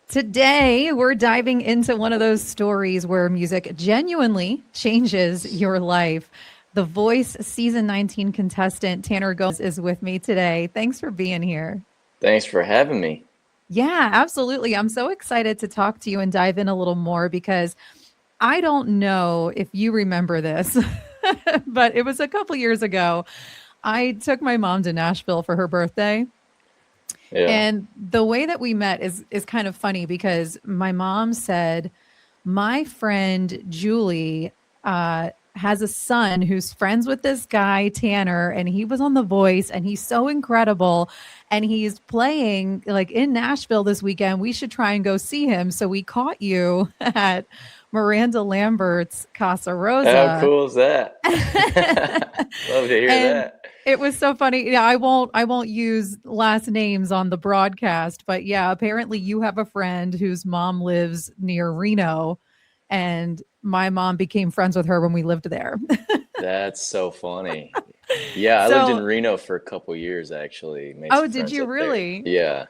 Today, we're diving into one of those stories where music genuinely changes your life. The Voice season 19 contestant Tanner Gomes is with me today. Thanks for being here. Thanks for having me. Yeah, absolutely. I'm so excited to talk to you and dive in a little more because I don't know if you remember this, but it was a couple years ago. I took my mom to Nashville for her birthday. Yeah. And the way that we met is kind of funny because my mom said, "My friend Julie has a son who's friends with this guy Tanner, and he was on The Voice, and he's so incredible, and he's playing like in Nashville this weekend. We should try and go see him." So we caught you at Miranda Lambert's Casa How Rosa. cool is that? Love to hear And that. it was so funny. Yeah, I won't use last names on the broadcast, but yeah, apparently you have a friend whose mom lives near Reno, and my mom became friends with her when we lived there. That's so funny. Yeah, I lived in So, Reno for a couple years actually. Made oh, some did friends you up there. really? Yeah.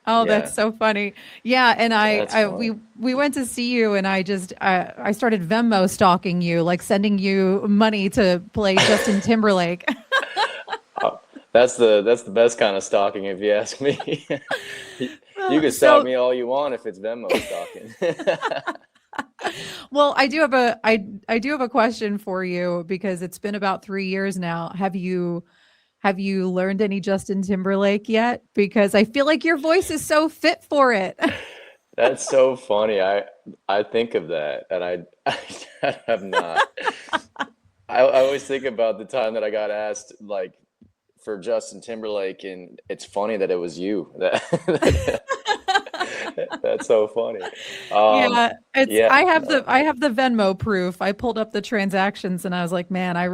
Oh, that's Yeah. so funny. Yeah, and That's we funny. we went to see you, and I started Venmo stalking you, like sending you money to play Justin Timberlake. Uh, that's the best kind of stalking if you ask me. You can stalk So me all you want if it's Venmo stalking. well, I do have a question for you because it's been about 3 years now. Have you learned any Justin Timberlake yet? Because I feel like your voice is so fit for it. That's so funny. I think of that and I have not. I always think about the time that I got asked like for Justin Timberlake, and it's funny that it was you. That's so funny. Um, Yeah, it's yeah, I have the Venmo proof. I pulled up the transactions and I was like, "Man, I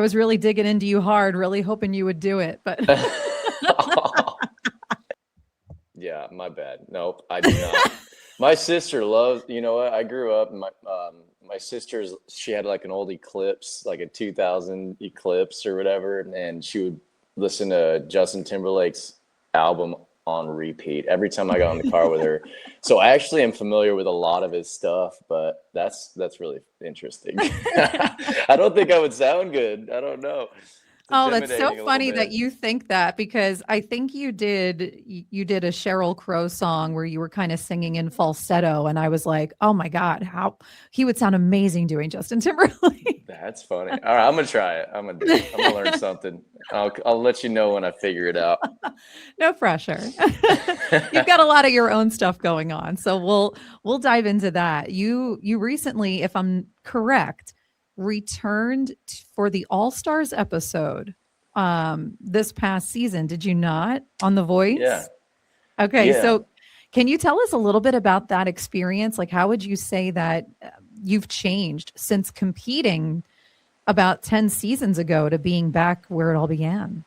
was really digging into you hard, really hoping you would do it." But yeah, my bad. Nope, I do not. My sister loves. You know what? I grew up. My sister's. She had like an old Eclipse, like a 2000 Eclipse or whatever, and she would listen to Justin Timberlake's album on repeat every time I got in the car with her. So I actually am familiar with a lot of his stuff, but that's really interesting. I don't think I would sound good. I don't know. It's oh, that's so intimidating a little funny that bit. you think that because I think you did a Sheryl Crow song where you were kind of singing in falsetto, and I was like, "Oh my God, how he would sound amazing doing Justin Timberlake." That's funny. All right, I'm gonna try it. I'm gonna do it. I'm gonna learn something. I'll let you know when I figure it out. No pressure. You've got a lot of your own stuff going on, so we'll dive into that. You recently, if I'm correct, returned for the All Stars episode this past season. Did you not on The Yeah, Voice? Okay, yeah, so can you tell us a little bit about that experience? Like, how would you say that you've changed since competing about 10 seasons ago to being back where it all began?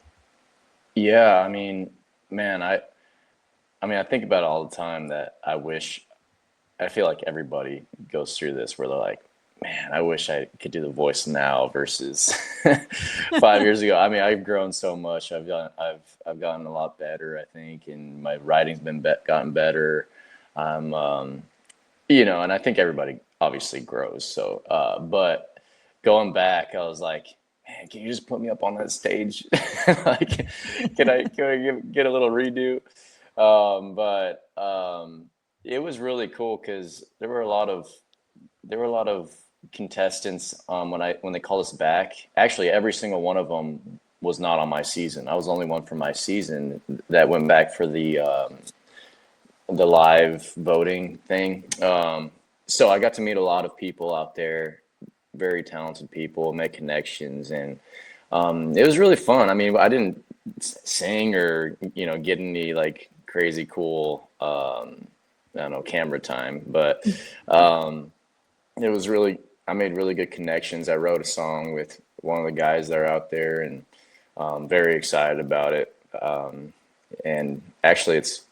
yeah. I mean, man, I think about it all the time that I wish. I feel like everybody goes through this where they're like, man, I wish I could do the voice now versus 5 years ago. I mean, I've grown so much. I've gotten a lot better, I think, and my writing's gotten better. I'm, and I think everybody obviously grows. So, but going back, I was like, man, can you just put me up on that stage? Like, get a little redo? But it was really cool because there were a lot of contestants when they called us back. Actually, every single one of them was not on my season. I was the only one from my season that went back for the live voting thing. So I got to meet a lot of people out there, very talented people, make connections, and it was really fun. I mean, I didn't sing or get any like crazy cool I don't know camera time, but um, it was really I made really good connections. I wrote a song with one of the guys that are out there, and very excited about it. And actually, it's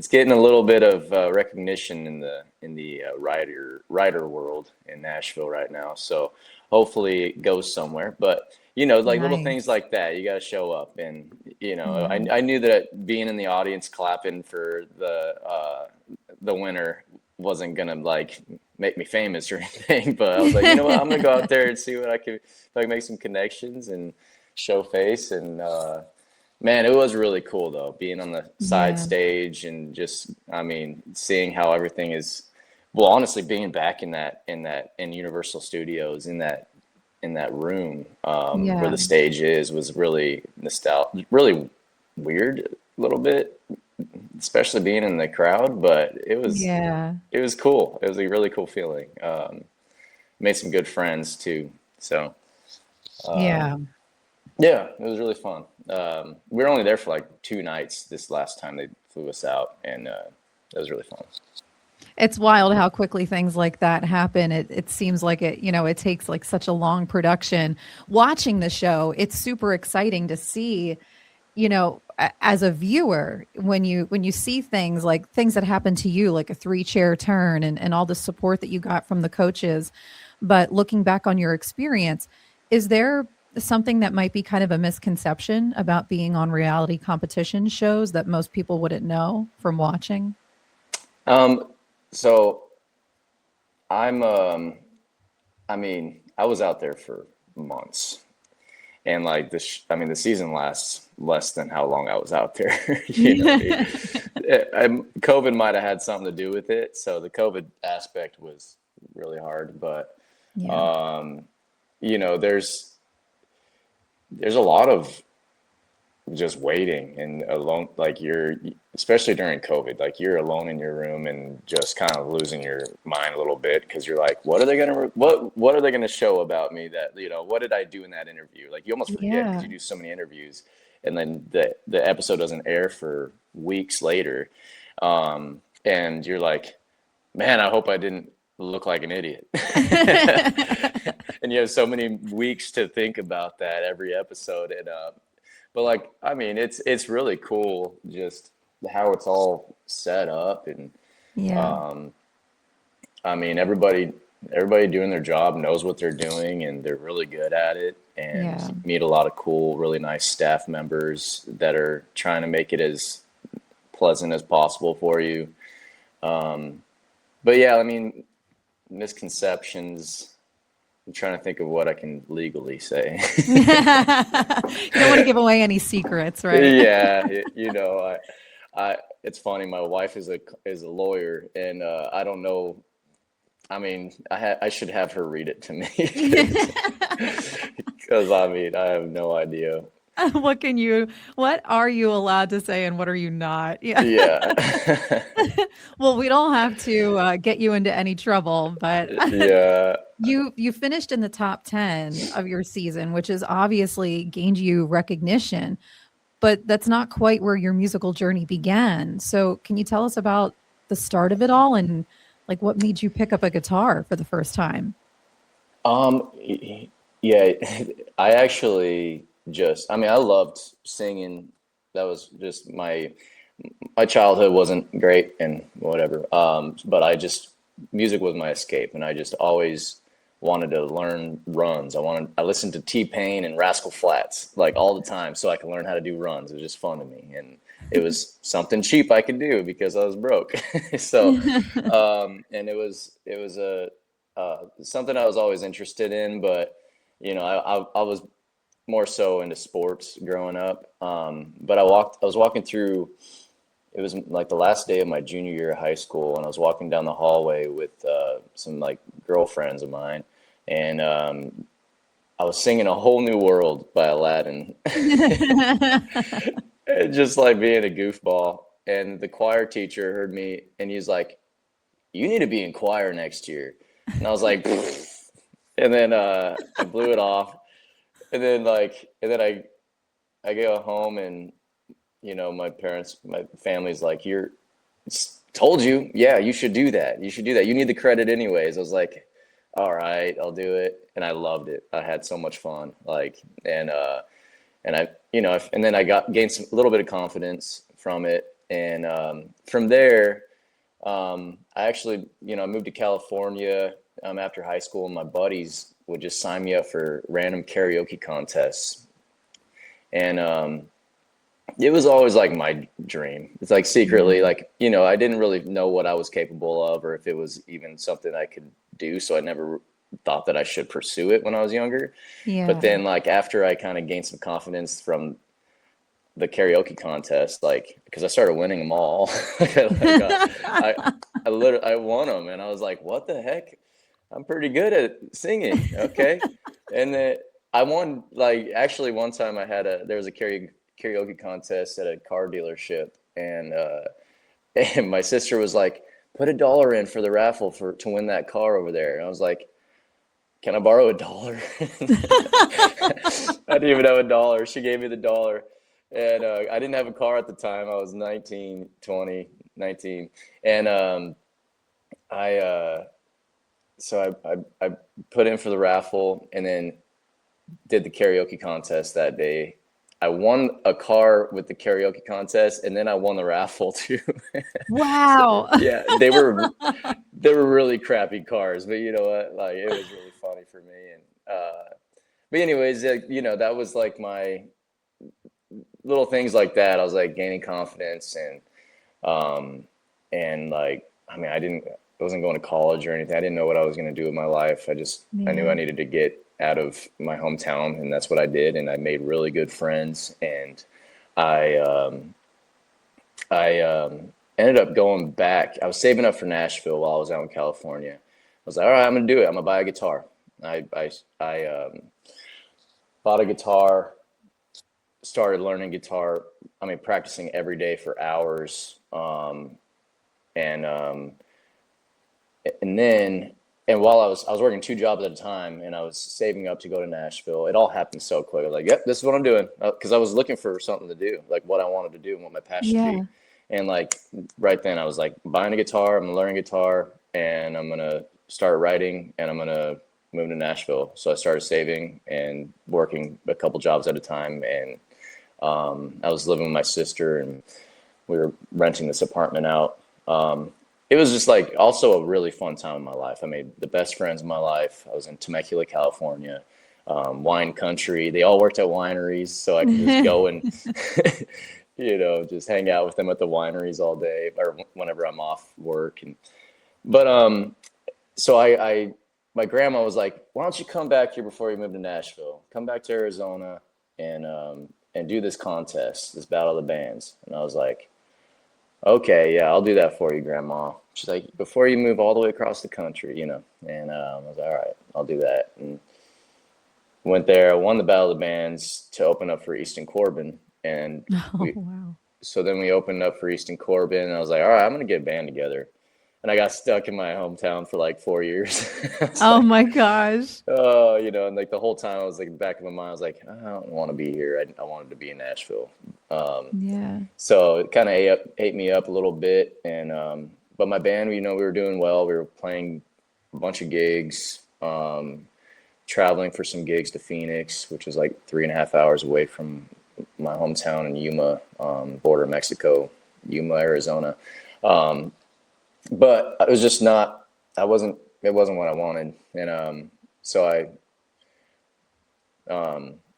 getting a little bit of recognition in the writer world in Nashville right now. So hopefully it goes somewhere. But like little things Nice. like that. You got to show up, and Yeah. I knew that being in the audience clapping for the winner wasn't gonna like make me famous or anything, but I was like, you know what, I'm gonna go out there and see what I can, if I can make some connections and show face. And man, it was really cool though, being on the side Yeah. stage and just, I mean, seeing how everything is. Well, honestly, being back in Universal Studios in that room where Yeah. the stage is was really nostalgic, really weird a little bit, especially being in the crowd. But Yeah. it was cool. It was a really cool feeling. Made some good friends too. So Yeah. yeah, it was really fun. We were only there for like 2 nights this last time they flew us out, and it was really fun. It's wild how quickly things like that happen. It seems like it takes like such a long production. Watching the show, it's super exciting to see, as a viewer, when you see things like things that happen to you, like a three-chair turn and all the support that you got from the coaches. But looking back on your experience, is there something that might be kind of a misconception about being on reality competition shows that most people wouldn't know from watching? Um, so I'm, I mean, I was out there for months, and like I mean, the season lasts less than how long I was out there. COVID might have had something to do with it. So the COVID aspect was really hard, but Yeah. um, there's a lot of just waiting and alone, like you're, especially during COVID, like you're alone in your room and just kind of losing your mind a little bit, because you're like, what are they gonna show about me, that what did I do in that interview? Like you almost forget because Yeah. you do so many interviews, and then the episode doesn't air for weeks later, and you're like, man, I hope I didn't look like an idiot. And you have so many weeks to think about that every episode, and but like, I mean, it's really cool just how it's all set up. And Yeah. I mean, everybody doing their job knows what they're doing, and they're really good at it. And Yeah. you meet a lot of cool, really nice staff members that are trying to make it as pleasant as possible for you. But yeah, I mean, misconceptions. I'm trying to think of what I can legally say. You don't want to give away any secrets, right? Yeah, it's funny. My wife is a lawyer, and I don't know. I mean, I should have her read it to me, because I mean, I have no idea. What are you allowed to say and what are you not? Yeah. Yeah, Well, we don't have to get you into any trouble, but yeah. you finished in the top 10 of your season, which has obviously gained you recognition, but that's not quite where your musical journey began. So, can you tell us about the start of it all and like what made you pick up a guitar for the first time? Yeah. I actually I mean, I loved singing. That was just my childhood wasn't great and whatever. But music was my escape, and I just always wanted to learn runs. I listened to T-Pain and Rascal Flatts like all the time, so I could learn how to do runs. It was just fun to me, and it was something cheap I could do because I was broke. So, and it was something I was always interested in, but I was more so into sports growing up. But I was walking through, it was like the last day of my junior year of high school, and I was walking down the hallway with some like girlfriends of mine, and I was singing A Whole New World by Aladdin, and just like being a goofball. And the choir teacher heard me, and he's like, "You need to be in choir next year." And I was like, "Pfft." And then I blew it off, and then I go home, and my family's like, "You're told you, yeah, you should do that. You should do that. You need the credit anyways." I was like, "All right, I'll do it." And I loved it. I had so much fun. Like, and I, and then I gained a little bit of confidence from it. And from there, I actually, I moved to California after high school, and my buddies would just sign me up for random karaoke contests. And it was always like my dream. It's like secretly, like, you know, I didn't really know what I was capable of or if it was even something I could do. So I never thought that I should pursue it when I was younger. But Yeah. then, like, after I kind of gained some confidence from the karaoke contest, like, because I started winning them all. I literally I won them, and I was like, "What the heck? I'm pretty good at singing." Okay, and then I won. Like, actually, one time there was a karaoke contest at a car dealership, and and my sister was like, "Put $1 in for the raffle to win that car over there," and I was like, "Can I borrow $1?" I didn't even have $1. She gave me the dollar. And I didn't have a car at the time. I was 19, 20, 19. And I so I put in for the raffle and then did the karaoke contest that day. I won a car with the karaoke contest, and then I won the raffle too. Wow. Yeah, they were really crappy cars, but you know what? Like, it was really funny for me. And but anyways, you know, that was like my little things like that. I was like gaining confidence, and like, I mean, I wasn't going to college or anything. I didn't know what I was going to do with my life. I knew I Yeah. needed to get out of my hometown, and that's what I did. And I made really good friends, and I ended up going back. I was saving up for Nashville while I was out in California. I was like, all right, I'm gonna do it. I'm gonna buy a guitar. I bought a guitar, started learning guitar. I mean, practicing every day for hours. And and then and while I was working 2 jobs at a time, and I was saving up to go to Nashville. It all happened so quick. I was like, "Yep, this is what I'm doing," because I was looking for something to do, like what I wanted to do and what my passion be. Yeah. And like right then, I was like, buying a guitar. I'm learning guitar, and I'm gonna start writing, and I'm gonna move to Nashville. So I started saving and working a couple jobs at a time, and I was living with my sister, and we were renting this apartment out. It was just like also a really fun time in my life. I made the best friends in my life. I was in Temecula, California, wine country. They all worked at wineries, so I could just go and you know, just hang out with them at the wineries all day or whenever I'm off work. And but so I my grandma was like, "Why don't you come back here before you move to Nashville? Come back to Arizona and do this contest, this battle of the bands." And I was like, "Okay, yeah, I'll do that for you, Grandma." She's like, "Before you move all the way across the country, you know." And I was like, "All right, I'll do that." And went there. I won the battle of the bands to open up for Easton Corbin, and Oh, we wow. so then we opened up for Easton Corbin, and I was like, "All right, I'm gonna get a band together." And I got stuck in my hometown for like 4 years. It's Oh like, my gosh. oh, you know, and like the whole time I was like, in the back of my mind, I was like, I don't want to be here. I wanted to be in Nashville. Yeah. So it kind of ate me up a little bit. And but my band, you know, we were doing well. We were playing a bunch of gigs, traveling for some gigs to Phoenix, which is like 3.5 hours away from my hometown in Yuma, border of Mexico, Yuma, Arizona. But it was just not. It wasn't what I wanted, and so I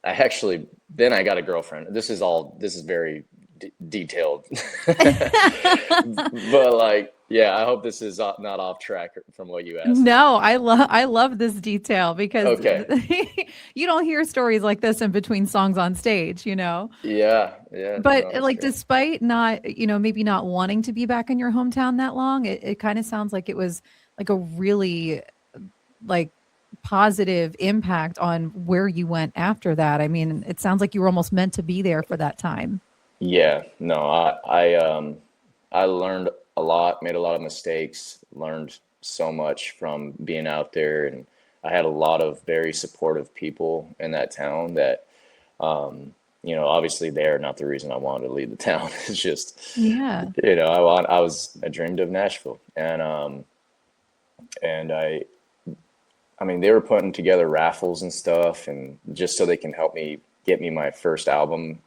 actually then I got a girlfriend. This is very detailed, but like, yeah, I hope this is not off track from what you asked. No, I love this detail because Okay, you don't hear stories like this in between songs on stage, you know. yeah, yeah, But no, that's like great. despite not, maybe not wanting to be back in your hometown that long, it kind of sounds like it was like a really like positive impact on where you went after that. I mean, it sounds like you were almost meant to be there for that time. Yeah, no, I learned a lot, made a lot of mistakes, learned so much from being out there, and I had a lot of very supportive people in that town that, you know, obviously they're not the reason I wanted to leave the town. It's just, Yeah. you know, I dreamed of Nashville, and I mean, they were putting together raffles and stuff, and just so they can help me get me my first album,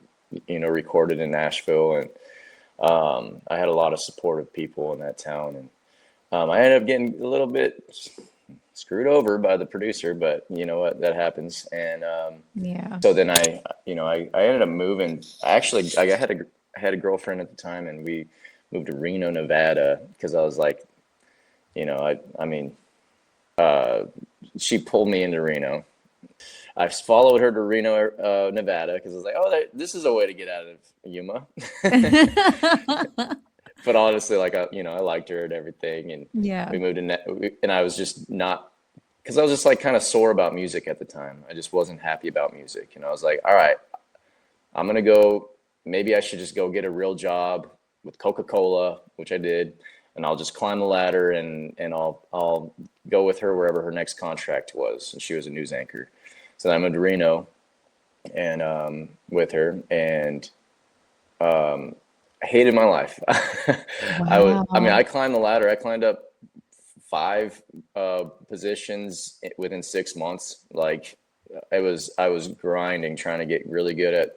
you know, recorded in Nashville. And I had a lot of supportive people in that town, and I ended up getting a little bit screwed over by the producer, but you know what, that happens. And Yeah. so then I ended up moving. I had a girlfriend at the time, and we moved to Reno, Nevada, because I was like, I mean, she pulled me into Reno. I followed her to Reno, Nevada, because I was like, oh, this is a way to get out of Yuma. But honestly, like, I liked her and everything, and Yeah. we moved in, and I was just not, because I was just like kind of sore about music at the time. I just wasn't happy about music, and I was like, all right, I'm gonna go. Maybe I should just go get a real job with Coca-Cola, which I did, and I'll just climb the ladder, and I'll go with her wherever her next contract was. And she was a news anchor, so then I moved to Reno, and with her, and I hated my life. I Wow. climbed the ladder. I climbed up 5 positions within 6 months. Like, I was grinding, trying to get really good at,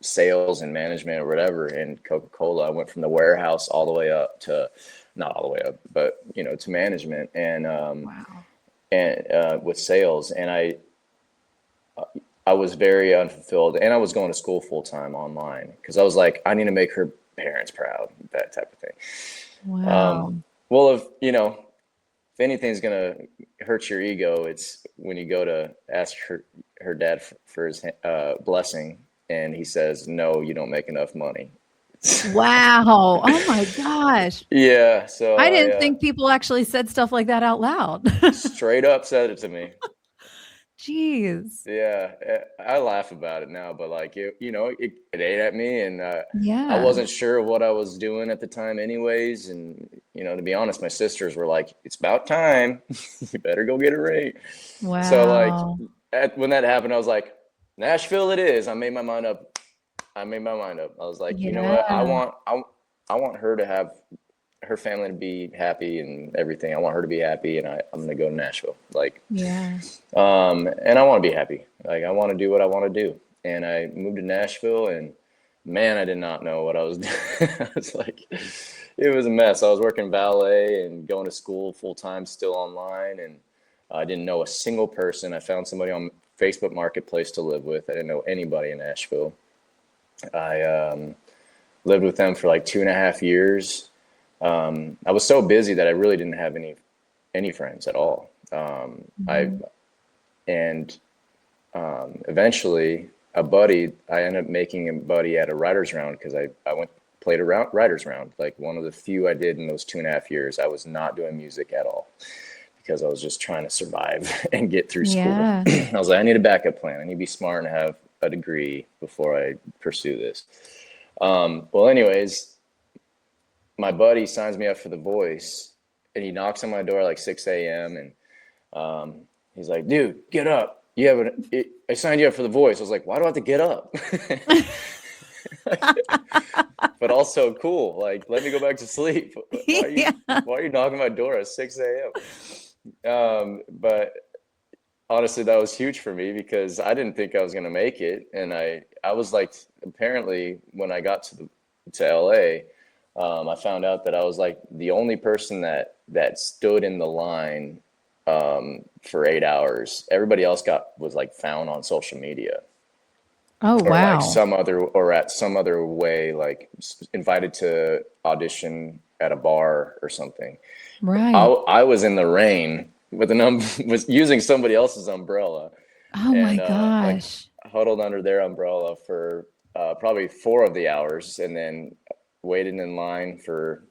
sales and management or whatever. And Coca-Cola, I went from the warehouse all the way up to, not all the way up, but, to management Wow. and with sales. And I was very unfulfilled, and I was going to school full time online, because I was like, I need to make her parents proud, that type of thing. Wow. Well, if anything's gonna hurt your ego, it's when you go to ask her dad for his blessing, and he says, "No, you don't make enough money." Wow. Oh my gosh. Yeah, so I I didn't think people actually said stuff like that out loud. straight up said it to me. Jeez. Yeah, I laugh about it now, but like it ate at me, and I Yeah. wasn't sure what I was doing at the time, anyways. And to be honest, my sisters were like, "It's about time. You better go get a ring." So like, Wow. when that happened, I was like, "Nashville, it is." I made my mind up. I made my mind up. I was like, you know what? Yeah. I want her to have her family to be happy and everything. I want her to be happy, and I'm gonna go to Nashville. Like, Yeah. and I want to be happy. Like, I want to do what I want to do. And I moved to Nashville, and man, I did not know what I was doing. I was like, it was a mess. I was working valet and going to school full time, still online, and I didn't know a single person. I found somebody on Facebook Marketplace to live with. I didn't know anybody in Nashville. I lived with them for like 2.5 years. I was so busy that I really didn't have any friends at all. I Mhm. and Eventually I ended up making a buddy at a writers round, because I played a writers round, like one of the few I did in those 2.5 years. I was not doing music at all, because I was just trying to survive and get through school. Yeah. I was like, I need a backup plan. I need to be smart and have a degree before I pursue this. Well, anyways, my buddy signs me up for The Voice, and he knocks on my door like 6 a.m. and he's like, "Dude, get up. I signed you up for The Voice." I was like, "Why do I have to get up?" But also cool. Like, let me go back to sleep. Yeah. Why are you knocking my door at 6 a.m.? But honestly, that was huge for me, because I didn't think I was going to make it. And I was like, apparently when I got to LA, I found out that I was like the only person that stood in the line for 8 hours. Everybody else was like found on social media, Oh, or like wow. at some other way, like invited to audition at a bar or something. Right. I was in the rain with was using somebody else's umbrella, Oh my and like gosh. huddled under their umbrella for probably 4 of the hours, and then waited in line for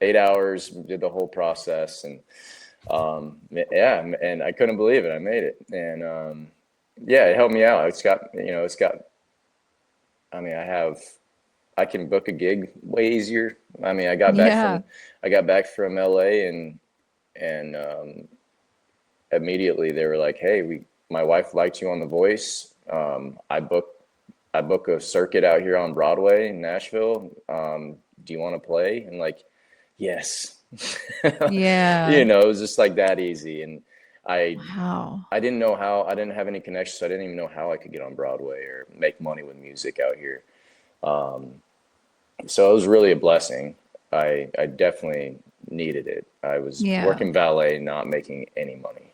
8 hours, did the whole process, and yeah, and I couldn't believe it. I made it, and yeah, it helped me out. I mean, I can book a gig way easier. I mean, Yeah. I got back from LA, and immediately they were like, "Hey, my wife liked you on The Voice. I book a circuit out here on Broadway in Nashville. Do you want to play?" And like, yes. Yeah. It was just like that easy. And I Wow. I didn't know how. I didn't have any connections, so I didn't even know how I could get on Broadway or make money with music out here. So it was really a blessing. I definitely needed it. I was Yeah. working valet, not making any money.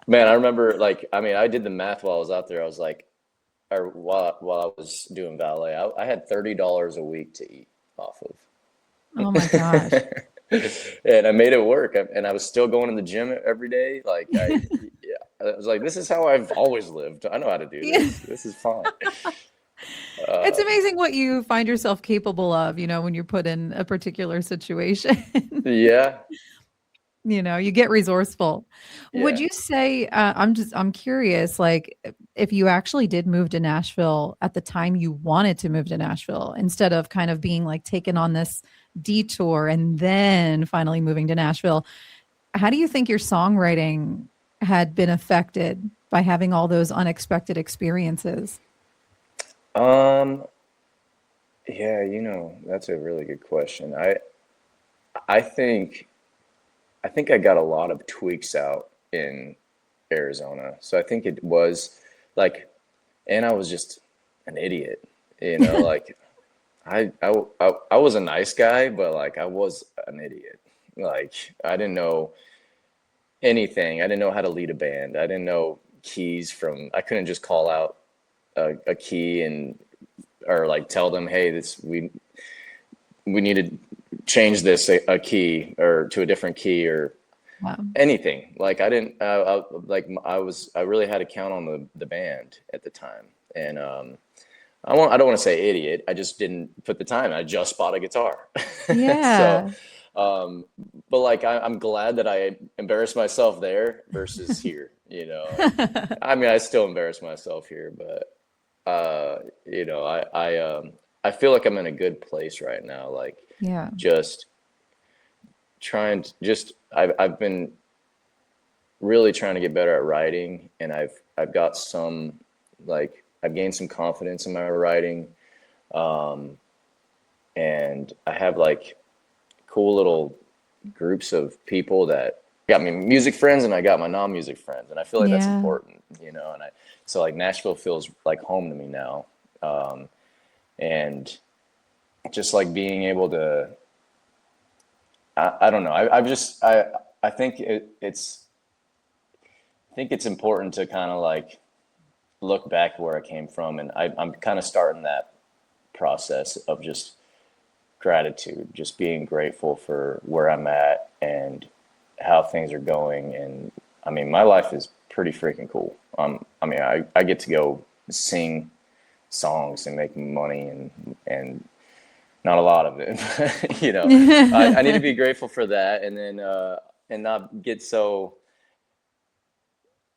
Man, I remember, like, I mean, I did the math while I was out there. I was like, or while I was doing valet, I had $30 a week to eat off of. Oh my gosh. And I made it work. And I was still going to the gym every day. Yeah, I was like, this is how I've always lived. I know how to do Yeah. this. This is fine. It's Uh, amazing what you find yourself capable of, when you're put in a particular situation. yeah, You get resourceful. Would yeah. you say, I'm curious, like if you actually did move to Nashville at the time you wanted to move to Nashville, instead of kind of being like taken on this detour and then finally moving to Nashville, how do you think your songwriting had been affected by having all those unexpected experiences? Um, yeah, that's a really good question. I think I think I got a lot of tweaks out in Arizona. So I think it was like, and I was just an idiot, like I was a nice guy, but like I was an idiot. Like I didn't know anything. I didn't know how to lead a band. I didn't know keys I couldn't just call out a key or like tell them, hey, we need to change this a key or to a different key or Wow. anything. Like I didn't I really had to count on the band at the time. And I don't want to say idiot. I just didn't put the time. I just bought a guitar. So Yeah. um but like I'm glad that I embarrassed myself there versus here, I mean I still embarrass myself here, but I feel like I'm in a good place right now, like Yeah. just trying to just I've been really trying to get better at writing, and I've got some, like I've gained some confidence in my writing, um, and I have like cool little groups of people that got me music friends, and I got my non-music friends, and I feel like that's Yeah. important, and so like Nashville feels like home to me now, and just like being able to I don't know. I think it's important to kind of like look back where I came from, and I'm kind of starting that process of just gratitude, just being grateful for where I'm at and how things are going. And I mean, my life is pretty freaking cool. I mean, I get to go sing songs and make money and not a lot of it. I need to be grateful for that, and then and not get so.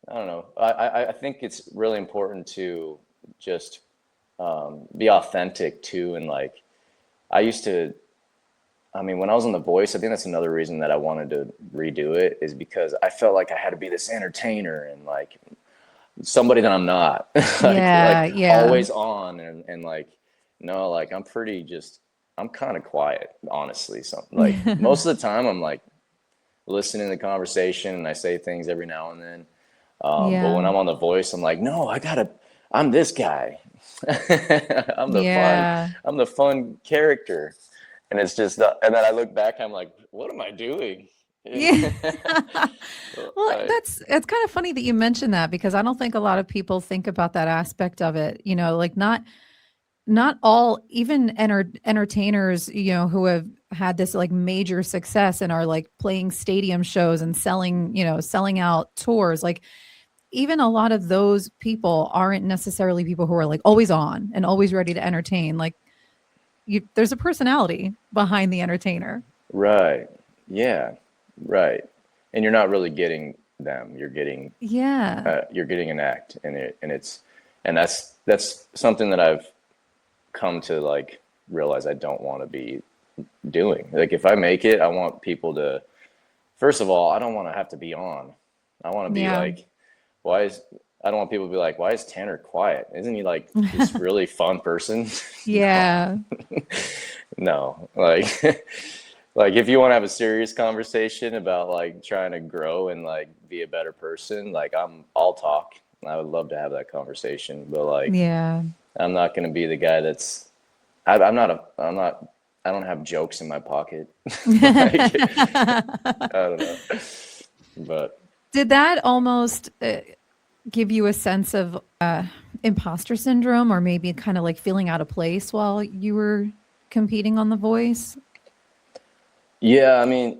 I don't know. I think it's really important to just be authentic too, and like I used to. I mean, when I was on The Voice, I think that's another reason that I wanted to redo it, is because I felt like I had to be this entertainer and like somebody that I'm not, Yeah. like Yeah. always on, and like no, like I'm kind of quiet, honestly. So like most of the time I'm like listening to the conversation, and I say things every now and then. But when Yeah. I'm on The Voice, I'm like, no, I'm this guy. Yeah. I'm the fun character. And it's just, and then I look back, I'm like, what am I doing? Yeah. Well, Like, it's kind of funny that you mentioned that, because I don't think a lot of people think about that aspect of it. Like not all, even entertainers, who have had this like major success and are like playing stadium shows and selling out tours. Like even a lot of those people aren't necessarily people who are like always on and always ready to entertain. Like there's a personality behind the entertainer. right. Yeah. Right. And you're not really getting them. Yeah. You're getting an act, and that's something that I've come to like realize I don't want to be doing. Like if I make it, I want people to, first of all, I don't want to have to be on. I want to be Yeah. like, why is I don't want people to be like, why is Tanner quiet? Isn't he like this really fun person? No, Yeah. no. Like like if you want to have a serious conversation about like trying to grow and like be a better person, like I'll talk. I would love to have that conversation, but like Yeah. I'm not going to be the guy that's I'm not I don't have jokes in my pocket. Like, I don't know. But Did that almost give you a sense of imposter syndrome, or maybe kind of like feeling out of place while you were competing on The Voice? yeah, I mean,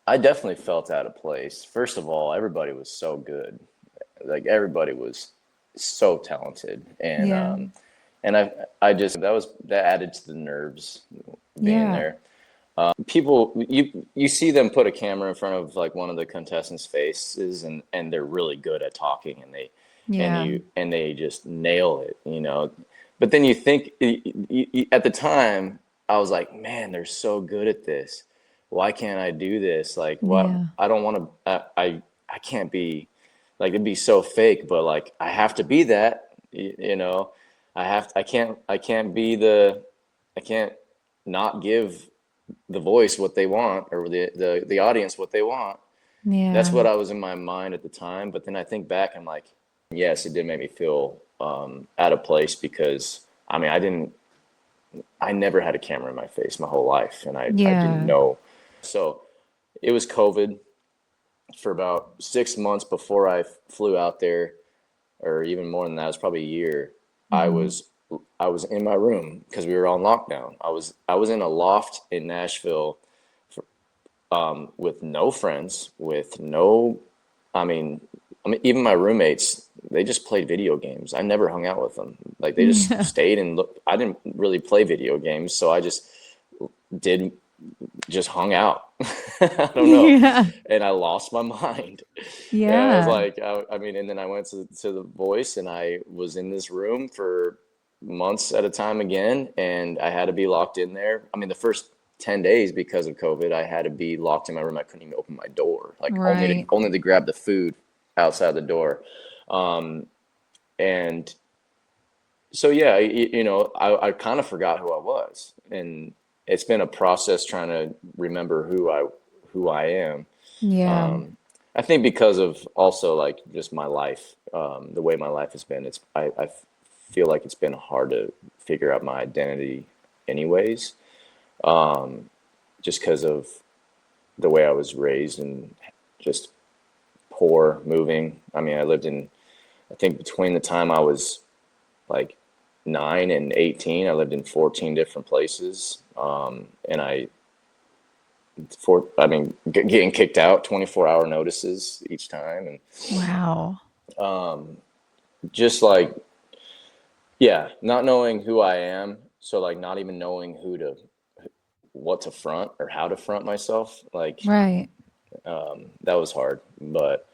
I definitely felt out of place. First of all, everybody was so good. Like everybody was so talented, Yeah. and I just that added to the nerves being Yeah. there. People, you see them put a camera in front of like one of the contestants' faces, and they're really good at talking, Yeah. and they just nail it, But then you think at the time I was like, man, they're so good at this. Why can't I do this? Like, what? Yeah. I don't want to. I can't be like it'd be so fake, but like I have to be that. I can't be the. I can't not give the voice what they want, or the audience what they want. That's Yeah. what I was in my mind at the time. But then I think back, I'm like, yes, it did make me feel out of place, because I mean, I never had a camera in my face my whole life, and I didn't Yeah. know. So it was COVID for about 6 months before I flew out there, or even more than that. It was probably a year. I Hmm. was I was in my room because we were on lockdown. I was in a loft in Nashville, with no friends, with no, I mean, even my roommates, they just played video games. I never hung out with them. Like they just Yeah. stayed and looked. I didn't really play video games, so I did just hung out. I don't know, Yeah. and I lost my mind. And I was Yeah. like, I mean, and then I went to the Voice, and I was in this room for months at a time again, and I had to be locked in there. I mean, the first 10 days, because of COVID, I had to be locked in my room. I couldn't even open my door, like Right. only to grab the food outside the door. Um, and so yeah, I kind of forgot who I was, and it's been a process trying to remember who I am. Yeah. I think because of also like just my life, the way my life has been, I feel like it's been hard to figure out my identity anyways, just because of the way I was raised, and just poor moving. I mean, I think between the time I was like 9 and 18, I lived in 14 different places. And I mean, getting kicked out, 24-hour notices each time. And Wow. just like, yeah, not knowing who I am. So like not even knowing what to front or how to front myself. Like, Right. that was hard, but,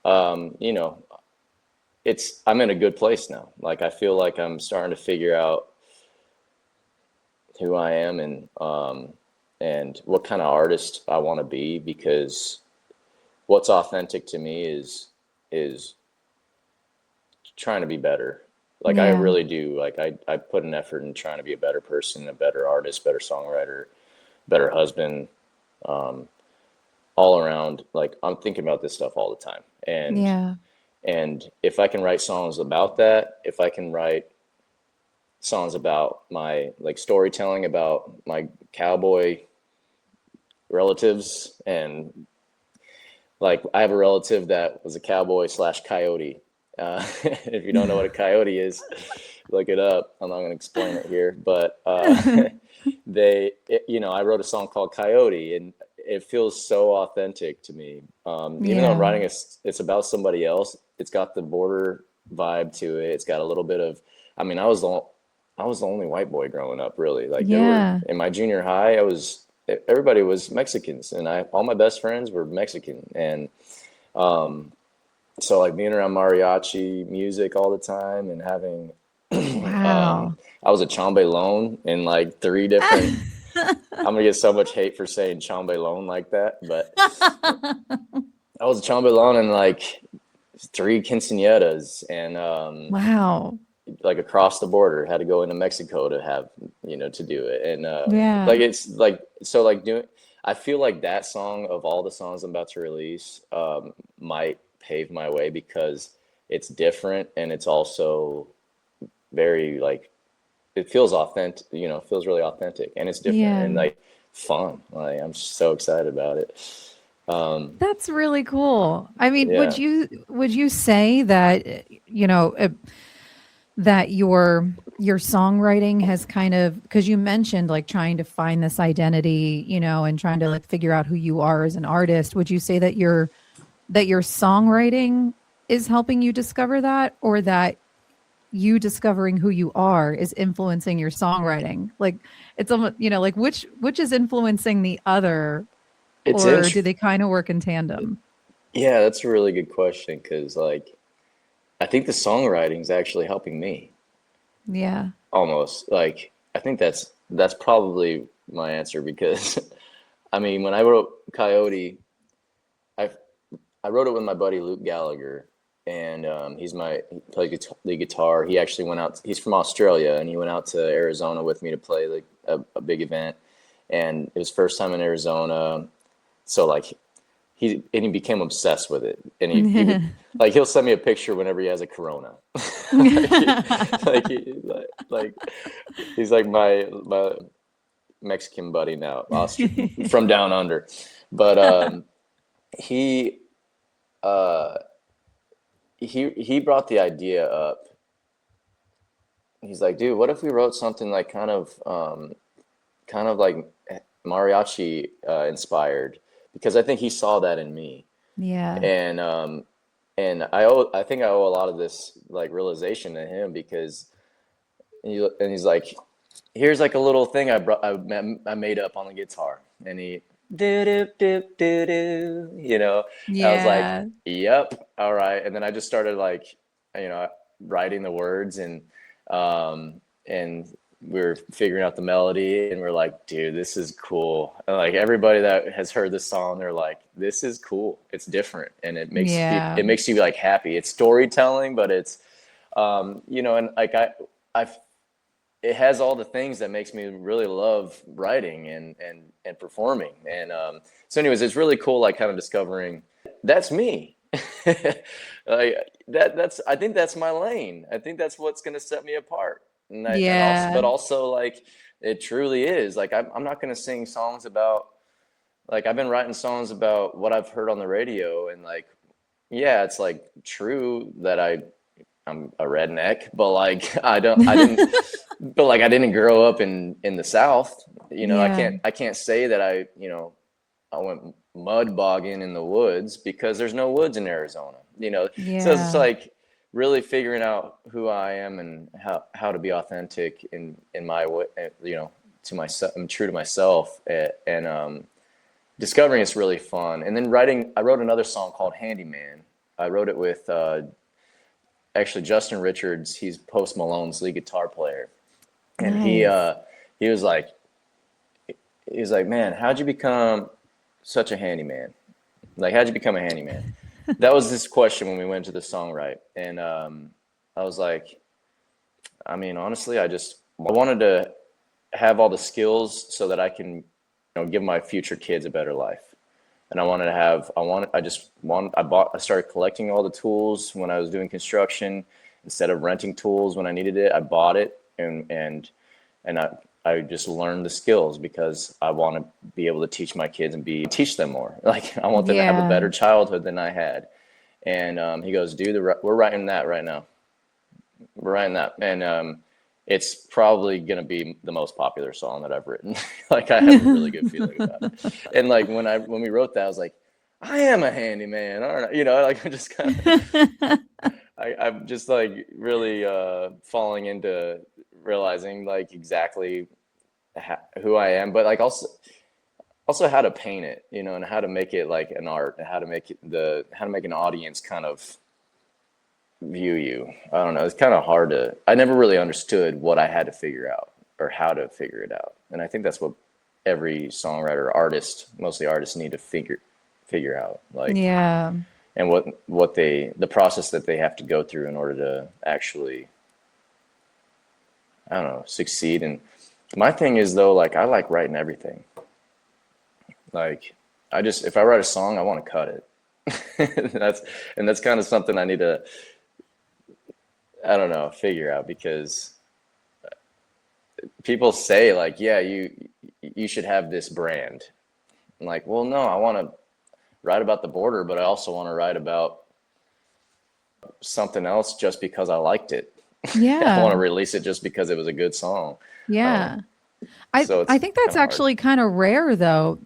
you know, I'm in a good place now. Like, I feel like I'm starting to figure out who I am, and what kind of artist I want to be, because what's authentic to me is trying to be better. Like I Yeah. really do. Like I put an effort in trying to be a better person, a better artist, better songwriter, better husband, all around. Like I'm thinking about this stuff all the time. Yeah. And if I can write songs about that, if I can write songs about my like storytelling about my cowboy relatives, and like I have a relative that was a cowboy slash coyote. If you don't know what a coyote is, look it up. I'm not going to explain it here, but I wrote a song called Coyote, and it feels so authentic to me. Even though I'm Yeah. writing it's about somebody else, it's got the border vibe to it. It's got a little bit of, I mean, I was the only white boy growing up, really. Like there were Yeah. in my junior high, everybody was Mexicans, and all my best friends were Mexican, and so like being around mariachi music all the time, and having Wow. I was a chambelán in like three different. I'm gonna get so much hate for saying chambelán like that, but I was a chambelán in like three quinceañeras, and Wow. like across the border, had to go into Mexico to have to do it, and Yeah. like it's like so like doing. I feel like that song, of all the songs I'm about to release, might pave my way, because it's different, and it's also very like it feels authentic, feels really authentic, and it's different and Yeah. like fun. Like I'm so excited about it. That's really cool. I mean, Yeah, would you say that that your songwriting has kind of, because you mentioned like trying to find this identity, and trying to like figure out who you are as an artist. Would you say that your songwriting is helping you discover that, or that you discovering who you are is influencing your songwriting? Like it's almost, like which is influencing the other, it's or do int- they kind of work in tandem? yeah, that's a really good question because like I think the songwriting is actually helping me Yeah. almost. Like I think that's probably my answer because I mean when I wrote Coyote, I I wrote it with my buddy Luke Gallagher, and he played the guitar. He actually went out. He's from Australia, and he went out to Arizona with me to play like a big event, and it was first time in Arizona. So like he became obsessed with it, and he would like he'll send me a picture whenever he has a Corona, like like he's like my Mexican buddy now, from down under, but he uh he brought the idea up. He's like, dude, what if we wrote something like kind of like mariachi inspired? Because I think he saw that in me, Yeah. and I think I owe a lot of this like realization to him because he's like, here's like a little thing I made up on the guitar, and he do do do do do, I was like, Yeah. yep, all right, and then I just started like, writing the words, and we were figuring out the melody, and we're like, dude, this is cool. And like everybody that has heard this song, they're like, this is cool. It's different, and Yeah. it makes you like happy. It's storytelling, but it's and like I it has all the things that makes me really love writing and performing. And so anyways, it's really cool, like kind of discovering that's me. Like that's I think that's my lane. I think that's what's going to set me apart. And also, Yeah. but also like it truly is like I'm not going to sing songs about, like I've been writing songs about what I've heard on the radio, and like yeah, it's like true that I'm a redneck, but like I didn't but like I didn't grow up in the South. Yeah. I can't say that I went mud bogging in the woods because there's no woods in Arizona. So it's Yeah. like really figuring out who I am and how to be authentic in my way, to myself. I'm true to myself, and discovering it's really fun. And then I wrote another song called Handyman. I wrote it with actually Justin Richards. He's Post Malone's lead guitar player, and Nice. he was like man, how'd you become such a handyman? Like, how'd you become a handyman? That was this question when we went to the songwrite, and I was like, I mean, honestly, I wanted to have all the skills so that I can give my future kids a better life. And I started collecting all the tools when I was doing construction. Instead of renting tools when I needed it, I bought it, and I just learned the skills because I want to be able to teach my kids and teach them more. Like I want them to have a Yeah. better childhood than I had. And he goes, dude, we're writing that right now. We're writing that. And it's probably going to be the most popular song that I've written. Like I have a really good feeling about it. And like when we wrote that, I was like, I am a handyman, aren't I? Like I'm just kind of, I'm just like really falling into realizing like exactly who I am, but like also how to paint it, and how to make it like an art, and how to make an audience kind of view you. I don't know. It's kind of hard I never really understood what I had to figure out or how to figure it out. And I think that's what every songwriter, artist, mostly artists need to figure out, like, Yeah. and the process that they have to go through in order to actually, I don't know, succeed. And my thing is though, like I like writing everything. Like if I write a song, I want to cut it. that's kind of something I need to, I don't know, figure out because people say like, yeah, you should have this brand. I'm like, well, no, I want to write about the border, but I also want to write about something else just because I liked it. I want to Yeah. release it just because it was a good song. Yeah. So I it's think that's kind of hard. actually kind of rare though.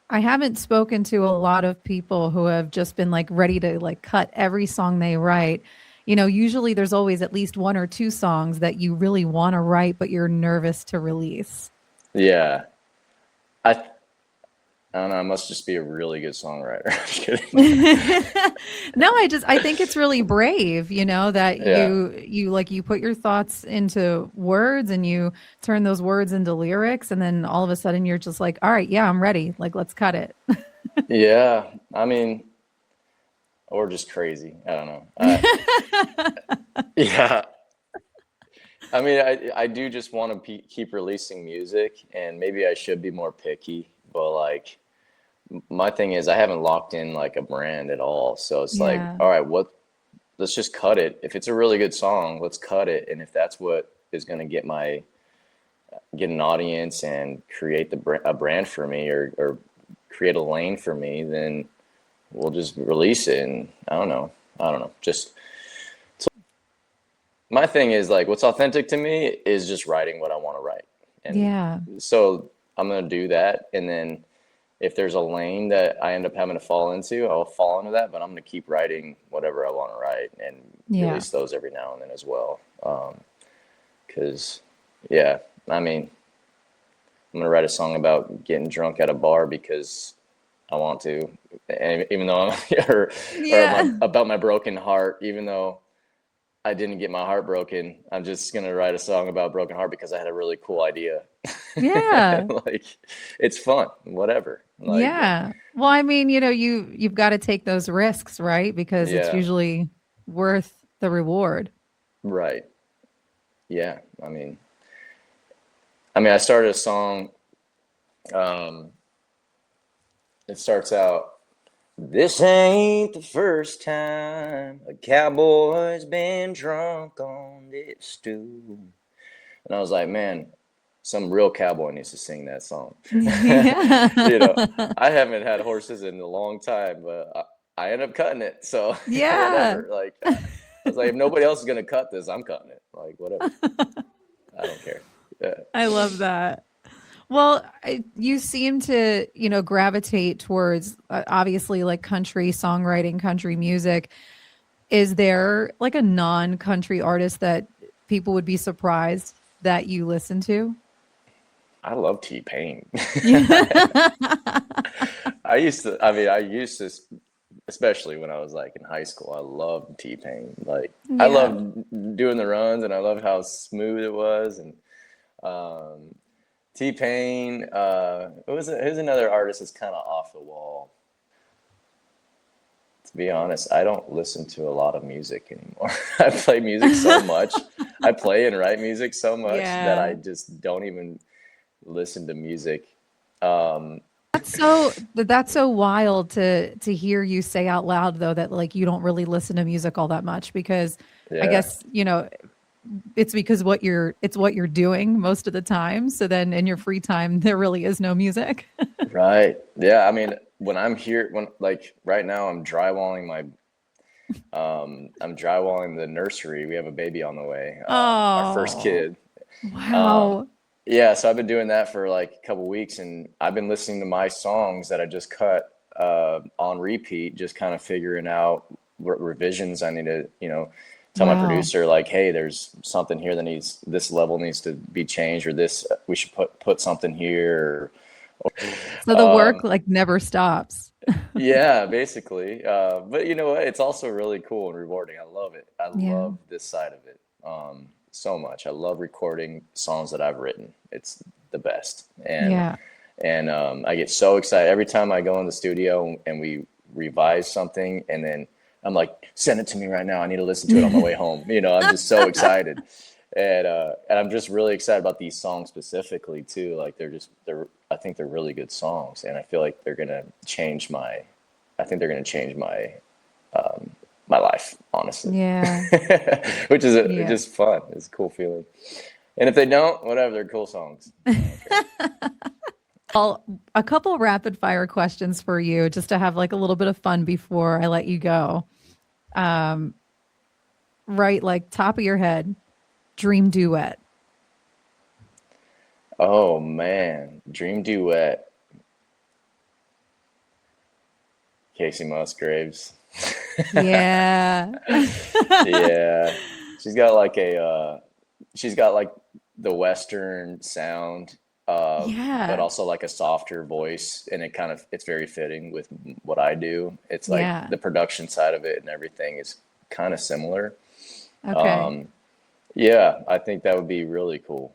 I haven't spoken to a lot of people who have just been like ready to like cut every song they write. Usually there's always at least one or two songs that you really want to write, but you're nervous to release. Yeah. I I don't know. I must just be a really good songwriter. I'm just kidding. No, I think it's really brave, that Yeah. you put your thoughts into words and you turn those words into lyrics and then all of a sudden you're just like, all right, yeah, I'm ready. Like, let's cut it. Yeah. I mean, or just crazy. I don't know. Yeah. I mean, I do just want to keep releasing music, and maybe I should be more picky, but like my thing is I haven't locked in like a brand at all. So it's like, Yeah. all right, let's just cut it. If it's a really good song, let's cut it. And if that's what is going to get an audience and create a brand for me, or create a lane for me, then we'll just release it. And I don't know. Just my thing is like what's authentic to me is just writing what I want to write. And Yeah. so I'm going to do that. And then if there's a lane that I end up having to fall into, I'll fall into that, but I'm going to keep writing whatever I want to write and Yeah. release those every now and then as well. Cause yeah, I mean, I'm going to write a song about getting drunk at a bar because I want to, and even though I'm, Yeah. about my broken heart, even though I didn't get my heart broken. I'm just gonna write a song about broken heart because I had a really cool idea. Yeah. Like, it's fun, whatever. Like, Yeah. Well, I mean, you've got to take those risks, right? Because it's yeah, usually worth the reward. right. Yeah. I started a song. Um, it starts out, "This ain't the first time a cowboy's been drunk on this stool." And I was like, man, some real cowboy needs to sing that song. Yeah. You know, I haven't had horses in a long time, but I end up cutting it. So Yeah. whatever. Like, I was like, if nobody else is gonna cut this, I'm cutting it. Like, whatever. I don't care. Yeah. I love that. Well, you seem to, gravitate towards obviously like country songwriting, country music. Is there like a non-country artist that people would be surprised that you listen to? I love T-Pain. Yeah. I used to, especially when I was like in high school, I loved T-Pain. Like, I Yeah. loved doing the runs, and I loved how smooth it was. And um, T-Pain, who's another artist that's kind of off the wall? To be honest, I don't listen to a lot of music anymore. I play music so much. I play and write music so much that I Yeah. just don't even listen to music. Um, That's so wild to hear you say out loud though that like you don't really listen to music all that much because I yeah, guess, it's because what you're doing most of the time. So then in your free time there really is no music. right. Yeah, I mean, when I'm here, when like right now, I'm drywalling the nursery. We have a baby on the way, our first Oh, kid. Um, wow. Yeah, so I've been doing that for like a couple weeks, and I've been listening to my songs that I just cut on repeat, just kind of figuring out what revisions I need to, tell my Wow. producer like, hey, there's something here that this level needs to be changed, or this we should put something here. So the work like never stops. Yeah, basically. But you know what? It's also really cool and rewarding. I love it. I Yeah. love this side of it so much. I love recording songs that I've written. It's the best. Yeah. And I get so excited every time I go in the studio and we revise something, and then I'm like, send it to me right now. I need to listen to it on my way home. I'm just so excited. And I'm just really excited about these songs specifically too. Like I think they're really good songs, and I feel like I think they're gonna change my life, honestly. Yeah. Which is Yeah. just fun. It's a cool feeling. And if they don't, whatever, they're cool songs. Well, a couple rapid fire questions for you just to have like a little bit of fun before I let you go. Um, right, like top of your head, dream duet. Oh man, dream duet. Casey Musgraves. Yeah. Yeah, she's got like she's got like the Western sound, but Yeah. also like a softer voice, and it's very fitting with what I do. It's like Yeah. the production side of it and everything is kind of similar. Okay. Yeah, I think that would be really cool.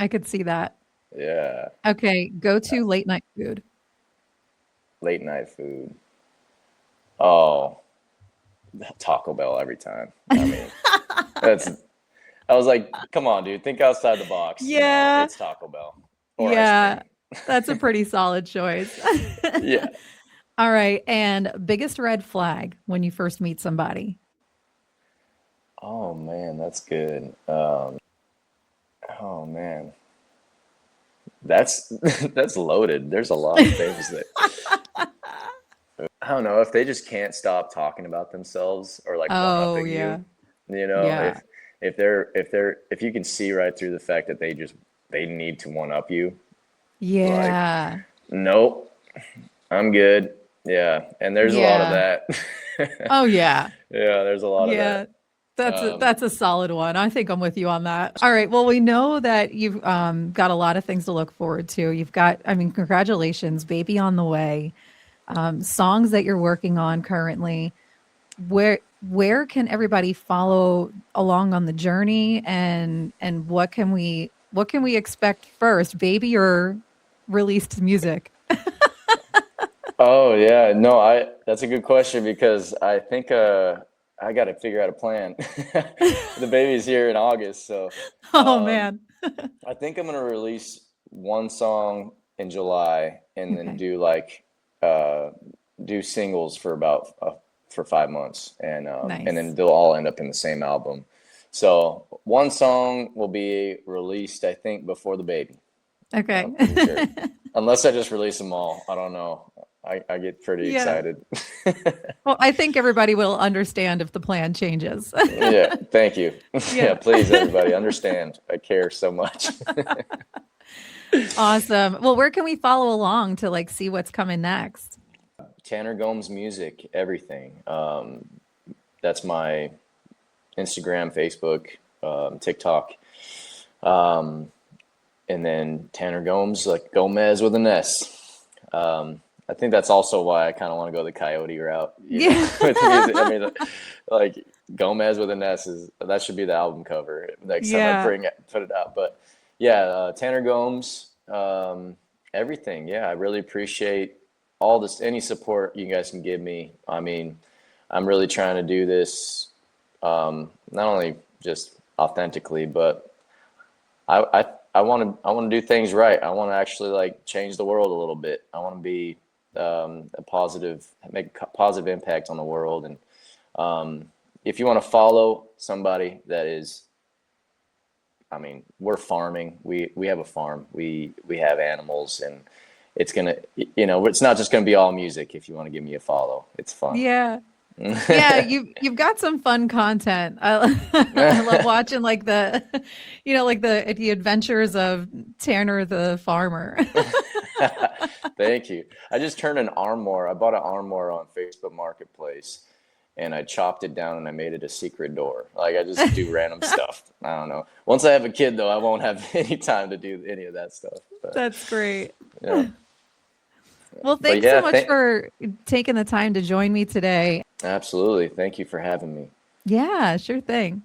I could see that. Yeah, Okay. Go to late night food. late night food. Oh, Taco Bell every time. I mean, that's. I was like, come on, dude, think outside the box. Yeah. It's Taco Bell or ice Yeah. cream. That's a pretty solid choice. Yeah. All right. And biggest red flag when you first meet somebody. Oh man, that's good. Oh man, that's that's loaded. There's a lot of things that I don't know if they just can't stop talking about themselves or like one Oh, upping you. yeah. You know, Yeah. if you can see right through the fact that they need to one up you, like Yeah. nope, I'm good. Yeah, and there's a lot of Yeah. that. Oh, yeah. Yeah, there's a lot of that. Yeah. Um, That's a solid one. I think I'm with you on that. All right. Well, we know that you've got a lot of things to look forward to. You've got, I mean, congratulations, baby on the way. Songs that you're working on currently. Where can everybody follow along on the journey, and what can we expect first, baby or released music? Oh yeah, no, I that's a good question because I think I got to figure out a plan. The baby's here in August, so Oh um, man. I think I'm gonna release one song in July and then Okay. uh, do singles for about for 5 months, and then Nice. they'll all end up in the same album. So one song will be released, I think, before the baby. Okay. I'm pretty sure. Unless I just release them all. I don't know. I get pretty Yeah. excited. Well, I think everybody will understand if the plan changes. Yeah, thank you. Yeah, Yeah. please, everybody, understand. I care so much. Awesome. Well, where can we follow along to like see what's coming next? Tanner Gomes Music, everything. That's my Instagram, Facebook, TikTok. Um, and then Tanner Gomes, like Gomez with an S. I think that's also why I kind of want to go the Coyote route, you know, Yeah. with music. I mean, like Gomez with an S that should be the album cover next time I Yeah. put it out. But yeah, Tanner Gomes, everything. Yeah, I really appreciate all this, any support you guys can give me. I mean, I'm really trying to do this, not only just authentically, but I want to do things right. I want to actually like change the world a little bit. I want to be make a positive impact on the world. And if you want to follow somebody that is, I mean, we're farming. We have a farm. We have animals, and it's gonna, you know, it's not just gonna be all music. If you want to give me a follow, it's fun. Yeah. Yeah, you've got some fun content. I love watching like like the adventures of Tanner the farmer. Thank you. I just turned an armoire. I bought an armoire on Facebook Marketplace, and I chopped it down and I made it a secret door. Like I just do random stuff. I don't know. Once I have a kid, though, I won't have any time to do any of that stuff. But That's great. yeah, Well, but thanks so yeah, much for taking the time to join me today. absolutely. Thank you for having me. Yeah, sure thing.